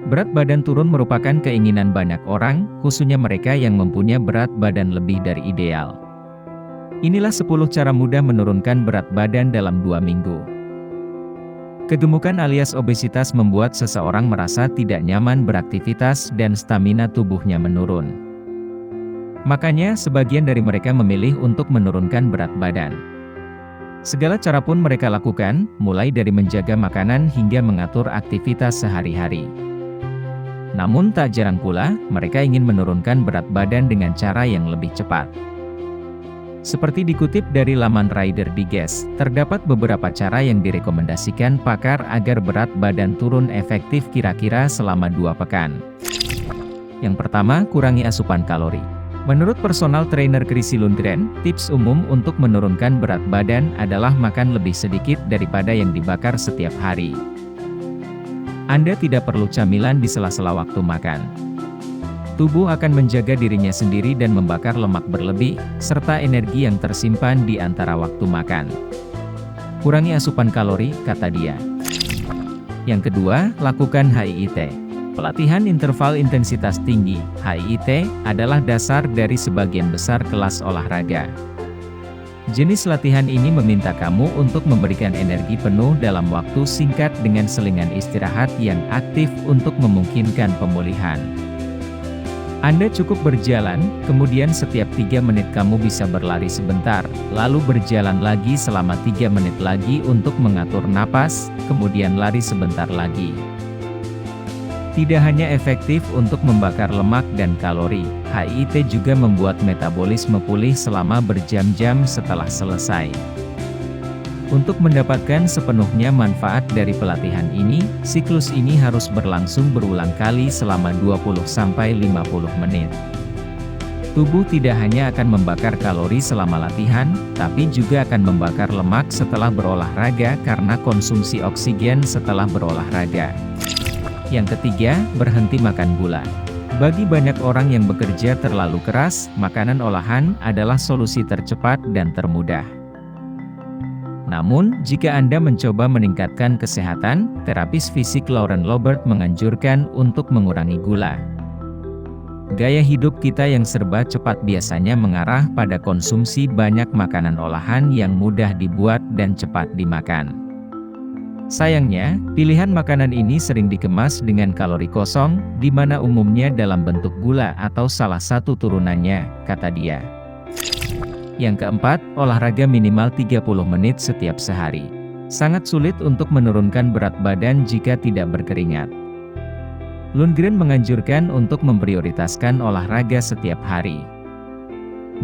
Berat badan turun merupakan keinginan banyak orang, khususnya mereka yang mempunyai berat badan lebih dari ideal. Inilah 10 cara mudah menurunkan berat badan dalam 2 minggu. Kegemukan alias obesitas membuat seseorang merasa tidak nyaman beraktivitas dan stamina tubuhnya menurun. Makanya, sebagian dari mereka memilih untuk menurunkan berat badan. Segala cara pun mereka lakukan, mulai dari menjaga makanan hingga mengatur aktivitas sehari-hari. Namun tak jarang pula, mereka ingin menurunkan berat badan dengan cara yang lebih cepat. Seperti dikutip dari laman Rider Digest, terdapat beberapa cara yang direkomendasikan pakar agar berat badan turun efektif kira-kira selama 2 pekan. Yang pertama, kurangi asupan kalori. Menurut personal trainer Chrissy Lundgren, tips umum untuk menurunkan berat badan adalah makan lebih sedikit daripada yang dibakar setiap hari. Anda tidak perlu camilan di sela-sela waktu makan. Tubuh akan menjaga dirinya sendiri dan membakar lemak berlebih, serta energi yang tersimpan di antara waktu makan. Kurangi asupan kalori, kata dia. Yang kedua, lakukan HIIT. Pelatihan interval intensitas tinggi, HIIT, adalah dasar dari sebagian besar kelas olahraga. Jenis latihan ini meminta kamu untuk memberikan energi penuh dalam waktu singkat dengan selingan istirahat yang aktif untuk memungkinkan pemulihan. Anda cukup berjalan, kemudian setiap 3 menit kamu bisa berlari sebentar, lalu berjalan lagi selama 3 menit lagi untuk mengatur napas, kemudian lari sebentar lagi. Tidak hanya efektif untuk membakar lemak dan kalori, HIIT juga membuat metabolisme pulih selama berjam-jam setelah selesai. Untuk mendapatkan sepenuhnya manfaat dari pelatihan ini, siklus ini harus berlangsung berulang kali selama 20-50 menit. Tubuh tidak hanya akan membakar kalori selama latihan, tapi juga akan membakar lemak setelah berolahraga karena konsumsi oksigen setelah berolahraga. Yang ketiga, berhenti makan gula. Bagi banyak orang yang bekerja terlalu keras, makanan olahan adalah solusi tercepat dan termudah. Namun, jika Anda mencoba meningkatkan kesehatan, terapis fisik Lauren Lobert menganjurkan untuk mengurangi gula. Gaya hidup kita yang serba cepat biasanya mengarah pada konsumsi banyak makanan olahan yang mudah dibuat dan cepat dimakan. Sayangnya, pilihan makanan ini sering dikemas dengan kalori kosong, di mana umumnya dalam bentuk gula atau salah satu turunannya, kata dia. Yang keempat, olahraga minimal 30 menit setiap sehari. Sangat sulit untuk menurunkan berat badan jika tidak berkeringat. Lundgren menganjurkan untuk memprioritaskan olahraga setiap hari.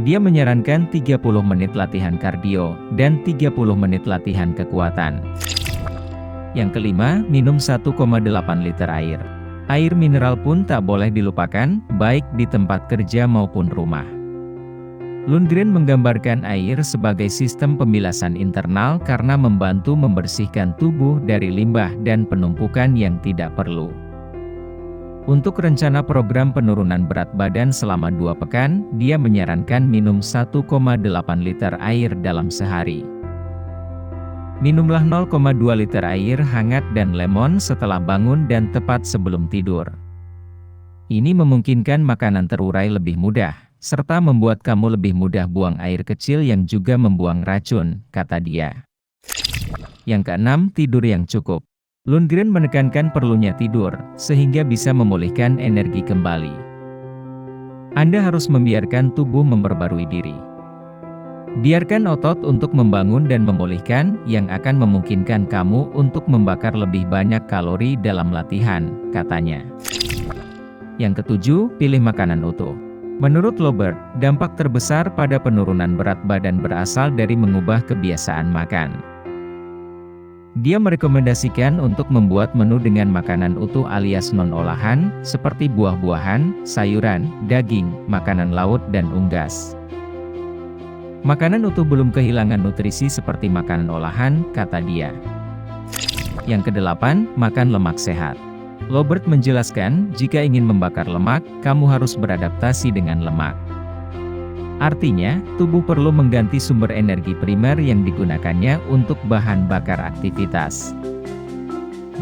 Dia menyarankan 30 menit latihan kardio, dan 30 menit latihan kekuatan. Yang kelima, minum 1,8 liter air. Air mineral pun tak boleh dilupakan, baik di tempat kerja maupun rumah. Lundgren menggambarkan air sebagai sistem pembilasan internal karena membantu membersihkan tubuh dari limbah dan penumpukan yang tidak perlu. Untuk rencana program penurunan berat badan selama 2 pekan, dia menyarankan minum 1,8 liter air dalam sehari. Minumlah 0,2 liter air hangat dan lemon setelah bangun dan tepat sebelum tidur. Ini memungkinkan makanan terurai lebih mudah, serta membuat kamu lebih mudah buang air kecil yang juga membuang racun, kata dia. Yang keenam, tidur yang cukup. Lundgren menekankan perlunya tidur, sehingga bisa memulihkan energi kembali. Anda harus membiarkan tubuh memperbarui diri. Biarkan otot untuk membangun dan memulihkan, yang akan memungkinkan kamu untuk membakar lebih banyak kalori dalam latihan, katanya. Yang ketujuh, pilih makanan utuh. Menurut Lobert, dampak terbesar pada penurunan berat badan berasal dari mengubah kebiasaan makan. Dia merekomendasikan untuk membuat menu dengan makanan utuh alias non-olahan, seperti buah-buahan, sayuran, daging, makanan laut dan unggas. Makanan utuh belum kehilangan nutrisi seperti makanan olahan, kata dia. Yang kedelapan, makan lemak sehat. Lobert menjelaskan, jika ingin membakar lemak, kamu harus beradaptasi dengan lemak. Artinya, tubuh perlu mengganti sumber energi primer yang digunakannya untuk bahan bakar aktivitas.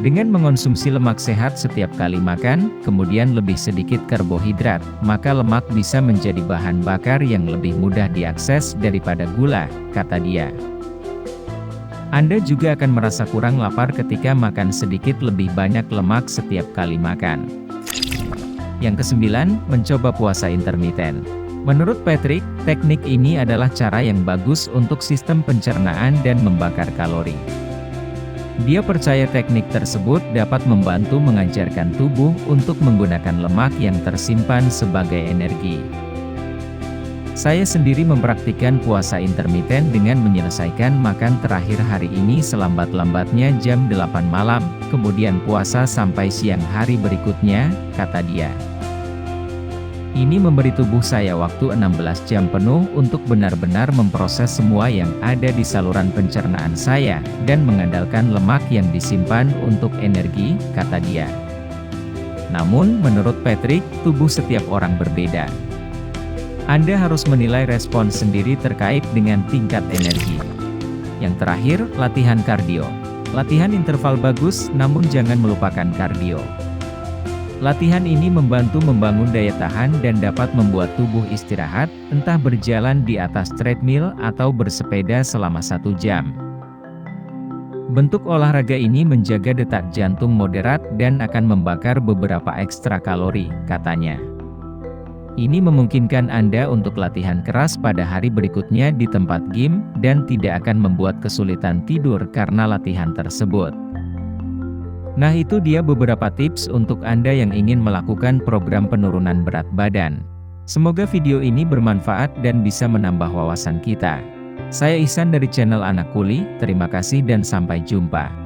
Dengan mengonsumsi lemak sehat setiap kali makan, kemudian lebih sedikit karbohidrat, maka lemak bisa menjadi bahan bakar yang lebih mudah diakses daripada gula, kata dia. Anda juga akan merasa kurang lapar ketika makan sedikit lebih banyak lemak setiap kali makan. Yang kesembilan, mencoba puasa intermiten. Menurut Patrick, teknik ini adalah cara yang bagus untuk sistem pencernaan dan membakar kalori. Dia percaya teknik tersebut dapat membantu mengajarkan tubuh untuk menggunakan lemak yang tersimpan sebagai energi. Saya sendiri mempraktikkan puasa intermiten dengan menyelesaikan makan terakhir hari ini selambat-lambatnya jam 8 malam, kemudian puasa sampai siang hari berikutnya, kata dia. Ini memberi tubuh saya waktu 16 jam penuh untuk benar-benar memproses semua yang ada di saluran pencernaan saya, dan mengandalkan lemak yang disimpan untuk energi, kata dia. Namun, menurut Patrick, tubuh setiap orang berbeda. Anda harus menilai respons sendiri terkait dengan tingkat energi. Yang terakhir, latihan kardio. Latihan interval bagus, namun jangan melupakan kardio. Latihan ini membantu membangun daya tahan dan dapat membuat tubuh istirahat, entah berjalan di atas treadmill atau bersepeda selama 1 jam. Bentuk olahraga ini menjaga detak jantung moderat dan akan membakar beberapa ekstra kalori, katanya. Ini memungkinkan Anda untuk latihan keras pada hari berikutnya di tempat gym, dan tidak akan membuat kesulitan tidur karena latihan tersebut. Nah, itu dia beberapa tips untuk Anda yang ingin melakukan program penurunan berat badan. Semoga video ini bermanfaat dan bisa menambah wawasan kita. Saya Ihsan dari channel Anak Kuli, terima kasih dan sampai jumpa.